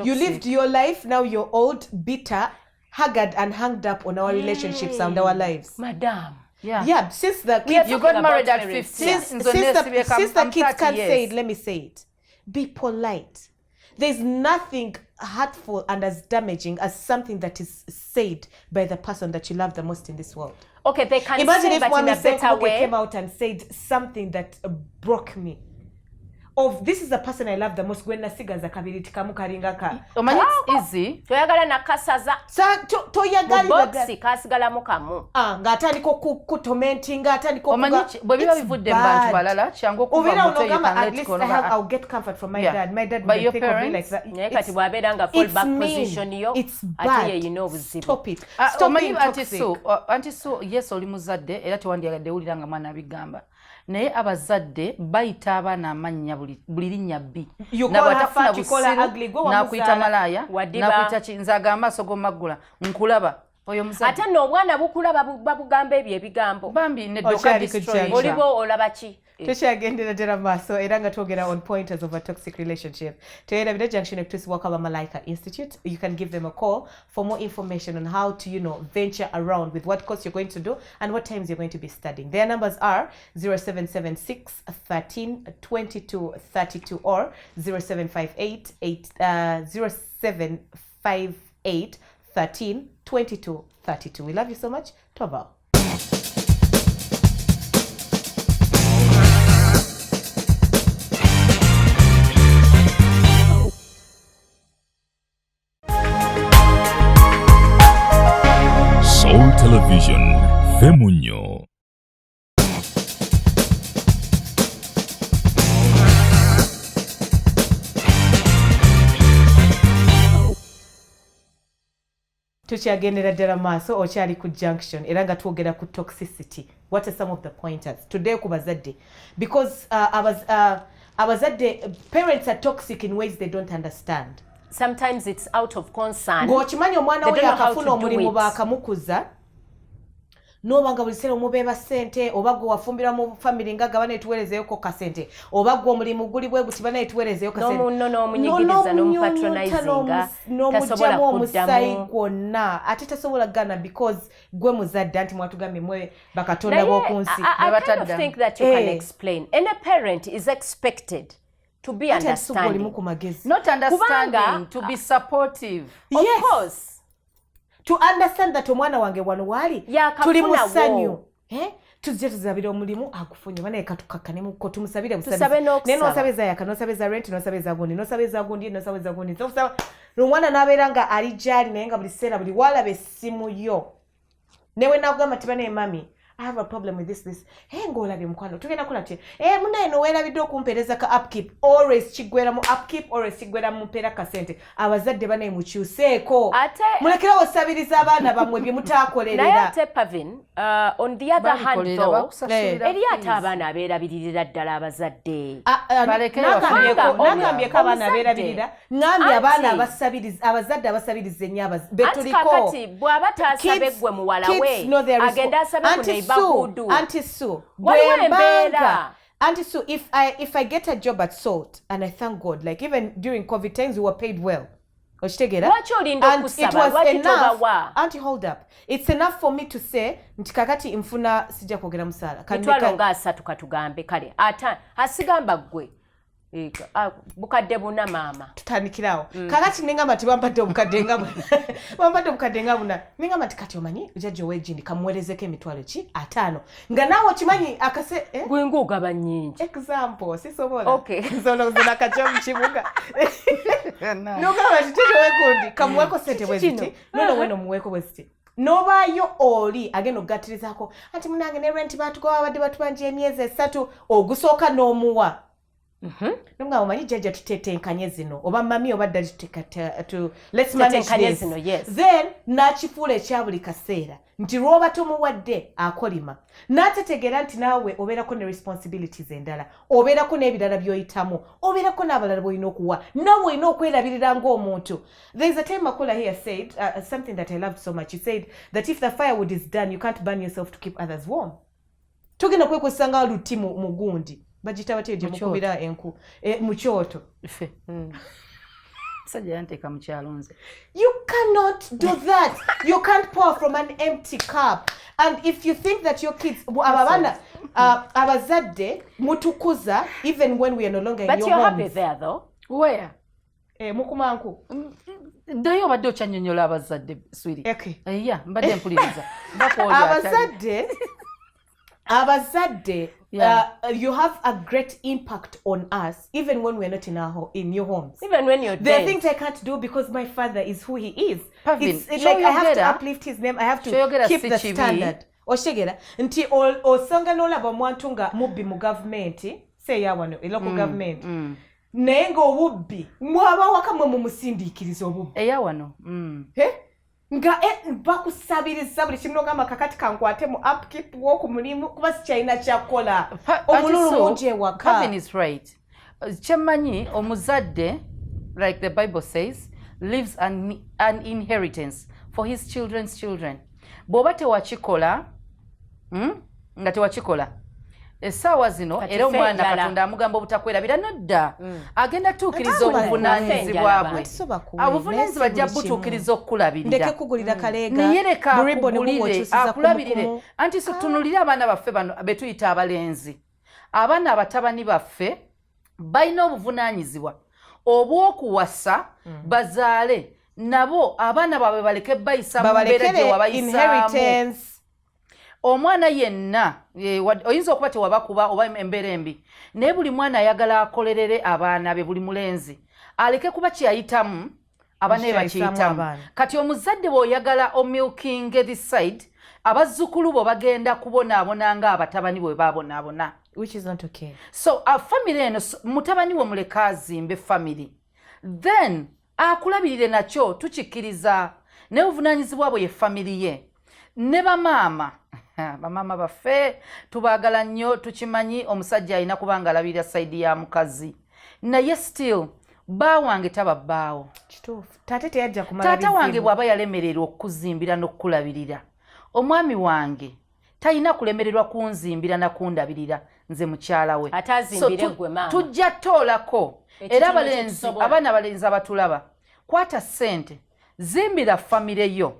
You lived your life, now you're old, bitter, haggard and hanged up on our relationships and our lives. Madam. Yeah, since the kids... You got married at 15. Since the kids can't say it, let me say it. Be polite. There's nothing hurtful and as damaging as something that is said by the person that you love the most in this world. Okay, they can imagine say if but in a better way. Came out and said something that broke me. Of this is the person I love the most. When nasigaza kabiri tikamu karinga ka. It's easy. Toyagala nakasaza. Sa toyagali boxi kasigala mukamu. Ngata niko kutomenting ngata niko kuga. Bwebiba bivudde bantu balala chango kuva moto you can at least I'll get comfort from my dad. My dad would think of me like that. Kati bwabedanga fall back position yo. It's bad. You know buzibu. Stop it. Stop being toxic. Anti so yes oli muzadde era tewandiyagadde wuliranga mwana bigamba. Naye abazadde bayita abaana amannya buli linnya bbi nabwatafuna nakuyita malaya nakuyita kinzaga amaaso g'omaggula nkulaba oyo muzadde ate n'obwana bukulaba babugamba ebyo ebigambo bambi neddoka destroy olibo olaba ki tukyagendera ddala maaso era nga twogera on pointers of a toxic relationship tuyera bida junction ekutusi wakaba Malaika Institute. You can give them a call for more information on how to venture around with what course you're going to do and what times you're going to be studying. Their numbers are 0776 13 22 32 or 0758 13 22 32. We love you so much. Tova. Soul Television, Femunyo. Tukyagendera ddala maaso okyali ku junction era nga twogera ku toxicity. What are some of the pointers today ku bazadde? Because abazadde parents are toxic in ways they don't understand. Sometimes it's out of concern. Ng'okimanyi omwana we yakafuna omulimu baakamukuza n'oba nga buli kiseera omubeeba ssente oba gwe wafumbira mu family nga gaba netuweerezeyoko kasente oba gwe omulimu guli bwe guti bana netuweerezeyo kasente n'omunyigiriza n'omupatronizing n'omugyamu omusayi gwonna ate tasobola gana because gwe muzadde anti mwatugambye mwe bakatonda b'oku nsi. I kind of think that you can explain. Any parent is expected to be understanding. Not understanding, to be supportive. Of course. to understand that omwana wange wano wali tuli musanyu tuzze tuzabira omulimu akufunye bana ekatukakane muko tumusabire busabize neno osabeza yaka nosabeza rent nosabeza gundi nomwana nabeera nga ali jali naye nga buli seera buli walabe essimu yo newe nakugamba tibane mami I have a problem with this. Hey, ngolabye mukwano. Tugenda kola tye. Munne no welabidde okumpereza ka upkeep. Always kigwera mu upkeep, always kigwera mu mpera ka sente. Abazadde bane mukyuseeko. Mulekera osabiriza abaana bamwe bye mutakolerera. Naye ate Pavin, on the other hand though, eri ate abaana abeerabiririra ddala abazadde. Nakambye abaana abeerabirira. Ngambye abaana abazadde abasabiriza ennyo betuliko. Kati bw'aba taasabe ggwe muwala we agenda asabe ku Auntie Sue, Auntie Sue, if I get a job at Salt, and I thank God, like even during COVID times, we were paid well. And it was enough. Auntie, hold up. It's enough for me to say, ntikakati infuna sija kwogera musala. Mitwalo nga 3 katugambe kale. Asigamba gwe. Bukadde buna mama tutandikirawo kakati nengamba tibampadde obukadde nga buna nengamba tikati omanyi ujajja ow'egindi kamuweerezeko emitwalo ki 5 nga naawe okimanyi akase gwenga ogaba nnyingi example sisobola nzolozona kaca mu kibuga nogamba titete ow'egundi kamuweeko sente bweziti nono weno muweeko bweziti nobayo oli agenda okugattirizaako anti munange ne rent baatugoba babadde batubanja emyezi 3 ogusooka n'omuwa Nunga omanyi jajja tutetenkanye zino oba mami oba ddali let's manage this then nakifuula ekya buli kaseera nti lwoba tumuwadde akolima n'atetegeera nti naawe obeerako ne responsibilities endala obeerako n'ebirala by'oyitamu obeerako n'abalala b'olina okuwa naawe olina okwerabirira ng'omuntu. There is a time Makula here said something that I loved so much. He said that if the firewood is done you can't burn yourself to keep others warm. Tugenda kwekozesa nga luti mu gundi bajita bateje mukubira enku mu kyoto sajja yanteka mu kyalonze. You cannot do that. You can't pour from an empty cup. And if you think that your kids ababana abazadde mutukuza even when we are no longer in your homes. But you're happy there though. Where? Mukumanku. Ndoyo obadde okyanyonyola abazadde swiri. Okay. Mbadde mpuliriza. Abazadde, you have a great impact on us, even when we're not in your homes. Even when you're there dead. are things I can't do because my father is who he is. It's like I have to uplift his name. I have to keep the standard. Oshegera nti osanga nolaba mwantu nga mubbi mu government, say yawano local government. Naye nga obubbi mwaba wakamwe mu musindiikiriza obubbi. Eyawano. Nga bakusabiriza buli kimu n'ogamba kakati kankwate mu upkeep w'oku mulimu kuba sikyalina kyakola omululu mungi ewaka. Kevin is right. Kyemmanyi omuzadde like the Bible says leaves an inheritance for his children's children. Bw'oba tewakikola nga tewakikola essaawa zino era omwana Katonda amugamba obutakwerabira nodda agenda tuukiriza obuvunaanyizibwa bwe. Obuvunaanyizibwa ajja butuukiriza okukulabirira. Ndeke kugulira kaleega naye leka akugulire akulabirire. Anti tutunulire abaana baffe bano betuyita abalenzi. Abaana abatabani baffe balina obuvunaanyizibwa obw'okuwasa bazaale nabo abaana baabwe baleke bayisa mu mbeera gye wabayisaamu. Omwana yenna oyinza okuba tewabakuba oba embeera embi naye buli mwana ayagala akolerere abaana be buli mulenzi aleke kuba kyayitamu abaana be bakiyitamu. Kati omuzadde bw'oyagala omilking this side abazzukulu bo bagenda kubonaabona nga abatabani bwe babonaabona, which is not okay. So family eno mutabani we muleka azimbe family then akulabirire nakyo tukikkiriza naye obuvunaanyizibwa bwe ye family ye. Ne bamaama bamaama baffe tubaagala nnyo tukimanyi omusajja alina kubanga alabirira sayidi ya mukazi naye still bba wange taba bbaawo. Kituufu. Taate teyajja kumala bizibu. Taata wange bw'aba yalemererwa okuzimbira n'okukulabirira omwami wange talina kulemererwa kunzimbira na kundabirira nze mukyala we. Atazimbire gwe maama. Tujja toolako era abaana abalenzi abatulaba kwata ssente zimbira famire yo.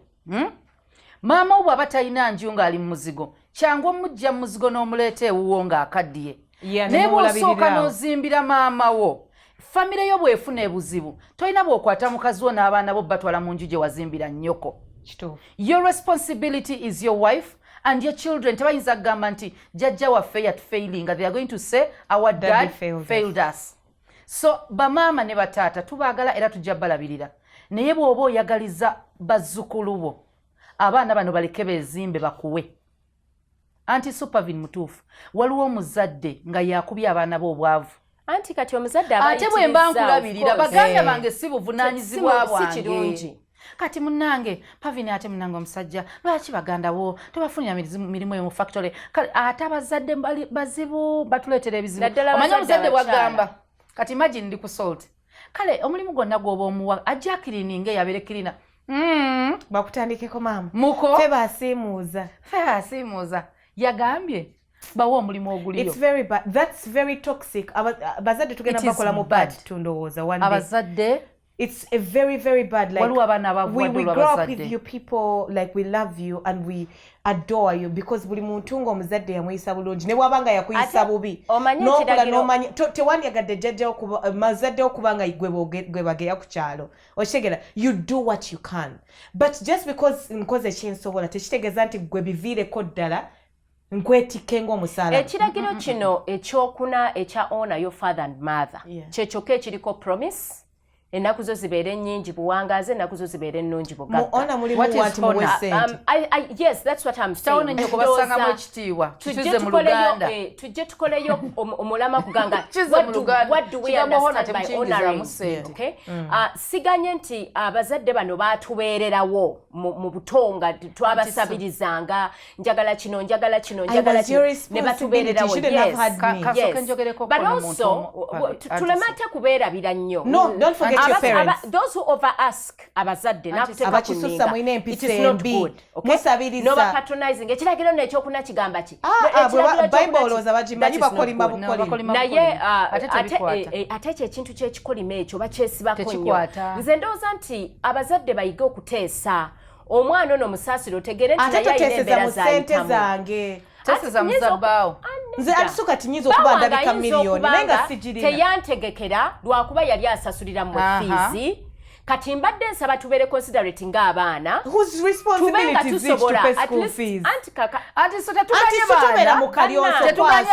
Maama wo bw'aba talina nju ng'ali mu muzigo kyangu omujja mu muzigo n'omuleeta ewuwo ng'akaddiye. Naye bw'osooka n'ozimbira maama wo famire yo bw'efuna ebuzibu tolina bw'okwata mukazi wo n'abaana bo batwala mu nju gye wazimbira nnyoko. Your responsibility is your wife and your children. Tebayinza kugamba nti jajja waffe yat failing. They are going to say our dad failed us. So bamama ne batata tubagala era tujja balabirira. Naye bw'oba oyagaliza bazzukulu bo abaana bano baleke bezimbe bakuwe. Anti Supervin mutuufu waliwo omuzadde nga yakubye abaana bo obwavu. Anti kati omuzadde abayitiriza ate bwe mba nkulabirira baganda bange si buvunaanyizibwa bwange. Kati munnange Pavini ate munnange omusajja lwaki baganda wo tebafunira mirimu mu factory kale ate abazadde bazibu batuleetera ebizibu. Omanya omuzadde wagamba kati imagine ndi ku salt kale omulimu gwonna gw'oba omuwa ajja kirininga eyabere kirina bakutandikeko maama muko fe basiimuuza yagambye bawo omulimu oguliyo. It's very bad. That's very toxic. Abazadde tugenda bakola mu bad tundowooza one day. Abazadde it's a very, very bad. Like we grow up with you people, like we love you and we adore you because buli muntu ngo omuzadde yamuyisa bulungi ne bwabanga yakuyisa bubi n'okola n'omanya tewandyagadde jjajja mazadde okubanga gwe bageya ku kyalo okitegera you do what you can but just because nkoze kyensobola tekitegeeza nti gwe biviireko ddala nkwetike ng'omusaala. Ekiragiro kino ekyokuna ekya honor your father and mother kyekyoka ekiriko promise ennaku zo zibeere nnyingi buwangaazi ennaku zo zibeere ennungi bugatta. Yes, that's what I'm saying. Tujje tukoleyo omulama kuganga what do we understand by honoring, okay? Siganye nti abazadde bano baatubeererawo mu butonga twabasabirizanga njagala kino ne batubeererawo. But also tulemate kubeerabira nnyo. Don't forget your parents. Those who over ask abazadde nakuteka kuninga. It is not good. Okay? No patronizing. Ekiragiro n'ekyokuna kigamba ki? Bible olowooza bagimanyi bakolima bukolima. Naye ate ekintu ky'ekikolima ekyo bakyesibako nnyo. Nze ndowooza nti abazadde bayige okuteesa omwana ono musaasiro otegere nti naye ayina embeera z'ayitamu. Teseza muzabbaawo. Nze atusuka tinyiza okuba ndabika miliyoni naye nga sigirina. Teyantegekera lwakuba yali asasulira mu fees. Kati mbadde nsaba tubeere considerate ng'abaana. Whose responsibility is it to pay school fees? Anti so tetuganye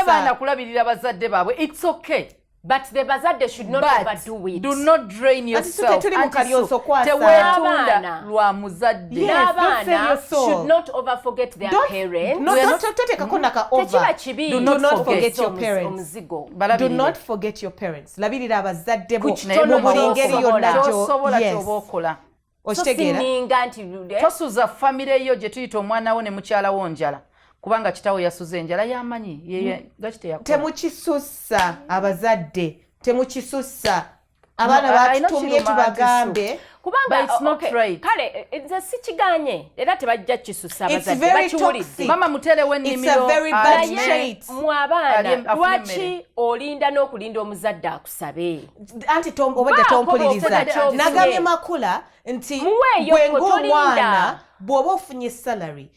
baana kulabirira bazadde baabwe. It's okay. But the bazadde should not overdo it. Do not drain yourself. Tewetunda lwa muzadde. N'abaana should not overforget their parents. Do not forget your parents. Do not forget your parents. Labirira abazadde bo mu buli ngeri yonna gy'osobola. Okitegeera? Tosuza famire yo gye tuyita omwana wo ne mukyala wo njala. Kubanga kitawo yasuze enjala yamanyi yeye gachite yakola. Temukisussa abazadde. Temukisussa. Abaana batutumye tubagambe. Kubanga it's not right. Kale nze sikiganye era tebajja kisussa abazadde bakiwulidde. Mama mutelewe nnimiro. It's a very bad trait. Mu abaana lwaki olinda n'okulinda omuzadde akusabe. Anti obadde tompuliriza. Nagambye makula nti gwe ng'omwana bw'oba ofunye salary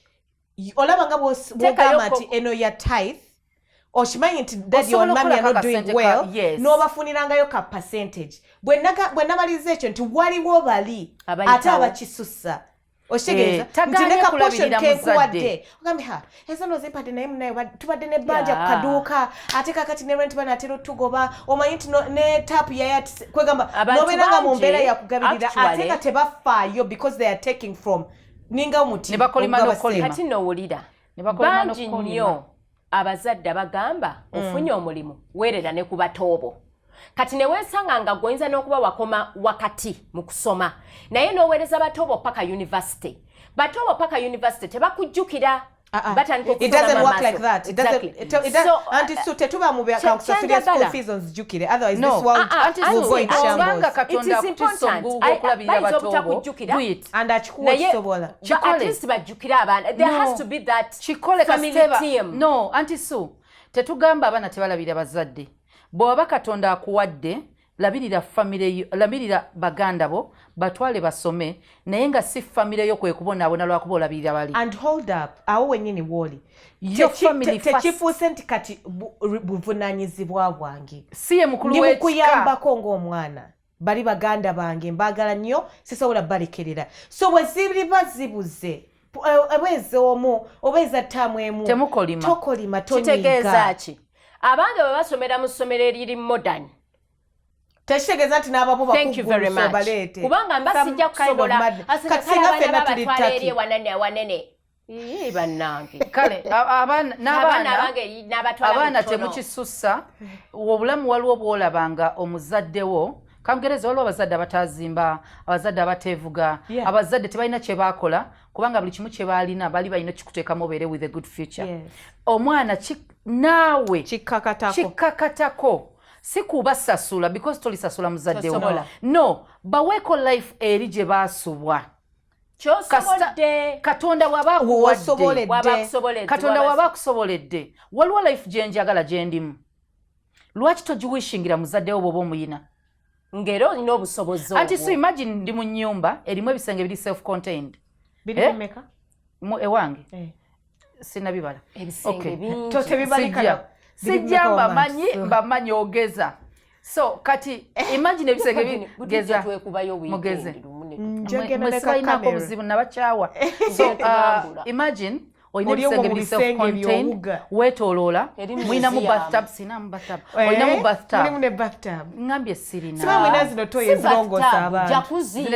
olaba nga bw'ogamba nti eno ya tithe okimanyi nti daddy or mommy are not doing well n'obafunirangayo ka percentage bwe namaliriza ekyo nti waliwo bali ate abakisussa okitegeeza nti ne ka portion kenkuwadde ogambe ezo nozimpadde naye munaye tubadde ne bbanja ku kaduuka ate kakati ne rent banaatera otugoba omanyi nti ne tap kwegamba n'obeeranga mu mbeera yakugabirira ate nga tebafaayo because they are taking from ninga omuti kati nowulira bangi nnyo abazadde bagamba ofunye omulimu weerera ne ku batoobo kati ne weesanga nga gwoyinza n'okuba wakoma wakati mu kusoma naye n'oweereza batoobo paka university batoobo paka university tebakujjukira. It doesn't work like that. It doesn't. So, so tetuba mu kusafiri school fees on jukire. Otherwise, this world will go in shambles. It is important. Do it. And achikuwa at least bajukira abana. There has to be that family team. No, Auntie Sue. Tetugamba abana tebalabira bazadde. Bw'aba Katonda akuwadde labirira family labirira baganda bo batwale basome naye nga si family yo kwe kubonabona lwakuba olabirira bali. And hold up awo wenyini woli your family first techifuuse nti kati buvunaanyizibwa bwange siye mukulu w'ekika ndimukuyambako ng'omwana bali baganda bange mbagala nnyo sisobola balekerera so bwe zibuze obeza omu obeza ttamu emu tokolima kitegeeza ki abange bwe basomera mu ssomero eriri modern tekitegeeza nti n'ababo bakugulusobaleete kubanga mba sijja kusobola kasinga ffenna tuli ttaki wanene bannange kale abaana temukisussa obulamu waliwo bwolabanga omuzaddewo kangereza waliwo abazadde abatazimba abazadde abateevuga abazadde tebalina kye baakola kubanga buli kimu kye baalina bali balina kikuteekamu obeere with a good future omwana naawe kikkakatako si kuba sasula because tolisasula muzaddewo no baweeko life eri gye baasubwa katonda wabaakusoboledde waliwo life gye njagala gye ndimu lwaki togiwishingira muzaddewo bw'oba omuyina ngero olina obusobozi anti so imagine ndi mu nnyumba erimu ebisenge biri self contained ewange sinabibala sijja mbamanyi ogeza so kati imagine ebisenge mugezemwesalinako obuzibu nabakyawa so imagine oyina ebisenge biri self contained weetooloola mulinamu bathtub sinamu bathtub olinamu bathtub ngambye sirinazine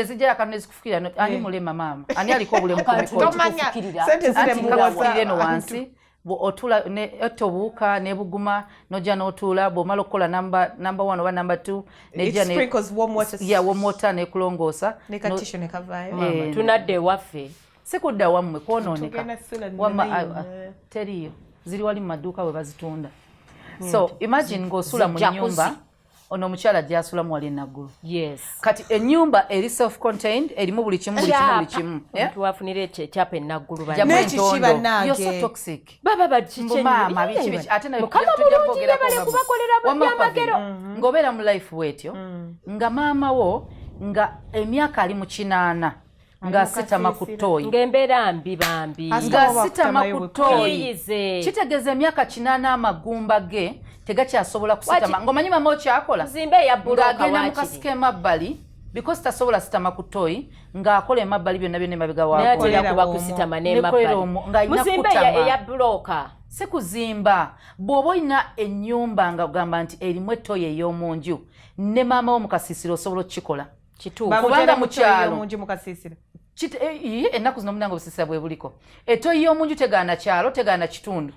zijjala kano nezikufukirira ani mulema maama ani aliko obulemu kumikokufukirire no wansi otula etobuuka nebuguma nojja n'otuula bw'omala okukola number 1 oba number 2 warm water nekulongoosa tunadde ewaffe sikudda wammwe kwonooneka teriyo ziri wali mu maduuka we bazitunda so imagine ng'osula mu nnyumba ono omukyala gyasulamu wali enaggulu kati ennyumba eri self contained erimu buli kimu wafunira ekyo ekyapa enaggulu yoso toxic ng'obeera mu life bwetyo nga maama wo nga emyaka ali mu 8 ng'asitama ku ttooyi ng'embeera mbi ng'asitama ku ttooyi kitegeeza emyaka 8 amagumba ge tegakyasobola kusitama ng'omanyi mama okyakola ng'agenda mu kasika emabbali because tasobola sitama ku ttooyi ng'akola emabbali byonna byonna emabega waako si kuzimba bw'oba olina ennyumba nga ogamba nti erimu ettooyi ey'omu nju ne maama wo mu kasiisiro osobola okukikola kubanga mu kyalo ennaku zino munange obusiisira bwe buliko etoyi y'omu nju tegaana kyalo tegaana kitundu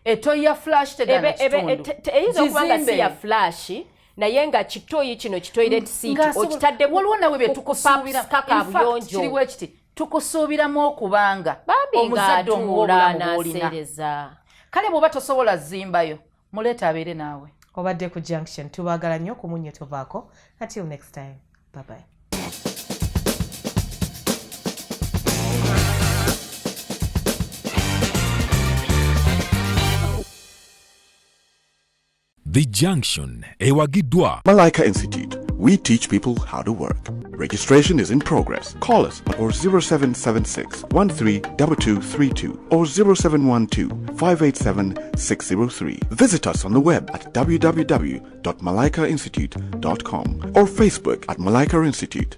etoyi ya flash tegaana kitundu eyinza okubanga si ya flash naye nga kitoyi kino kitoilet seat okitadde waliwo nawe bye tukusuubira kiri bwe kiti tukusuubiramu okubanga omuzadde omuwobulamu bw'olina kale bw'oba tosobola zimbayo muleeta abeere naawe obadde ku junction tubaagala nnyo ku munye tovaako until next time bye bye. The Junction, ewagiddwa Malaika Institute. We teach people how to work. Registration is in progress. Call us or 0776 132232 or 0712 587 603. Visit us on the web at www.malaikainstitute.com or Facebook at Malaika Institute.